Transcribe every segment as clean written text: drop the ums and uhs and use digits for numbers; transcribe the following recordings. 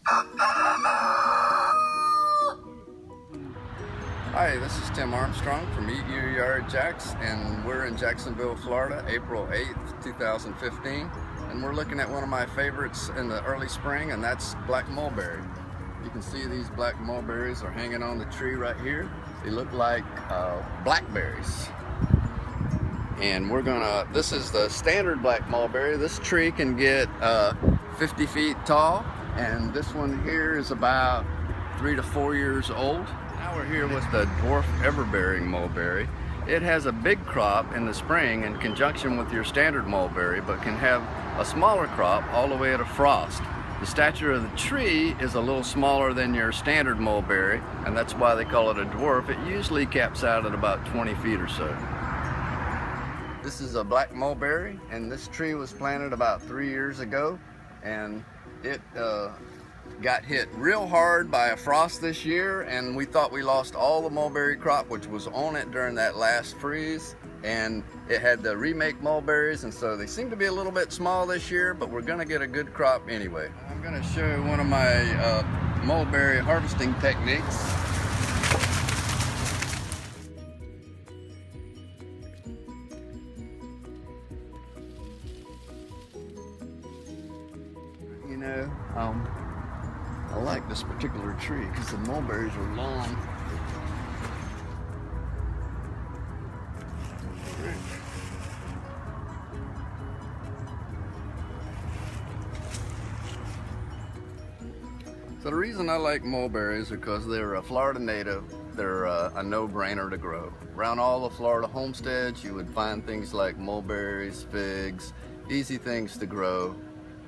Hi, this is Tim Armstrong from Eat Your Yard Jax, and we're in Jacksonville, Florida, April 8th, 2015. And we're looking at one of my favorites in the early spring, and that's black mulberry. You can see these black mulberries are hanging on the tree right here. They look like blackberries. And this is the standard black mulberry. This tree can get 50 feet tall, and this one here is about 3 to 4 years old. Now we're here with the Dwarf Everbearing mulberry. It has a big crop in the spring in conjunction with your standard mulberry, but can have a smaller crop all the way to frost. The stature of the tree is a little smaller than your standard mulberry, and that's why they call it a dwarf. It usually caps out at about 20 feet or so. This is a black mulberry, and this tree was planted about 3 years ago, and it got hit real hard by a frost this year, and we thought we lost all the mulberry crop which was on it during that last freeze. And it had the remake mulberries, and so they seem to be a little bit small this year, but we're gonna get a good crop anyway. I'm gonna show you one of my mulberry harvesting techniques. You know, I like this particular tree because the mulberries are long. So the reason I like mulberries is because they're a Florida native. They're a no-brainer to grow. Around all the Florida homesteads, you would find things like mulberries, figs, easy things to grow.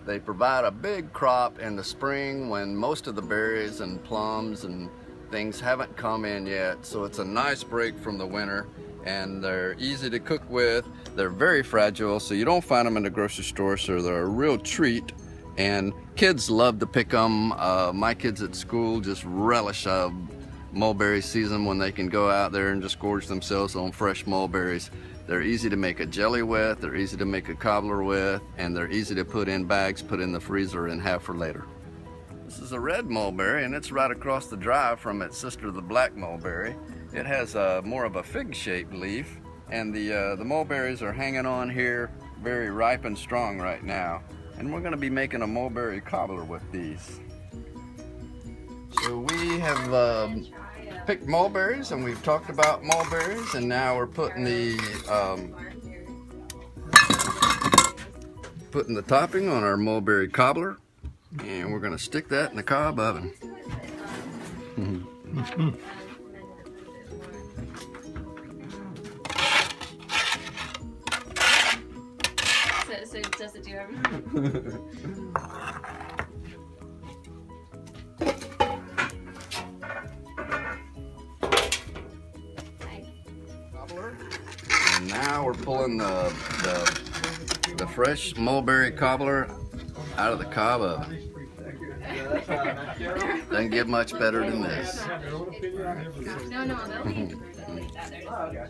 They provide a big crop in the spring when most of the berries and plums and things haven't come in yet. So it's a nice break from the winter, and they're easy to cook with. They're very fragile, so you don't find them in the grocery store, so they're a real treat. And kids love to pick them. My kids at school just relish mulberry season when they can go out there and just gorge themselves on fresh mulberries. They're easy to make a jelly with, they're easy to make a cobbler with, and they're easy to put in bags, put in the freezer, and have for later. This is a red mulberry, and it's right across the drive from its sister, the black mulberry. It has more of a fig-shaped leaf, and the mulberries are hanging on here very ripe and strong right now. And we're going to be making a mulberry cobbler with these. So we have picked mulberries, and we've talked about mulberries, and now we're putting the topping on our mulberry cobbler, and we're going to stick that in the cob oven. So does it do everything? And now we're pulling the fresh mulberry cobbler out of the cob oven. Doesn't get much better than this. No, they'll be like that.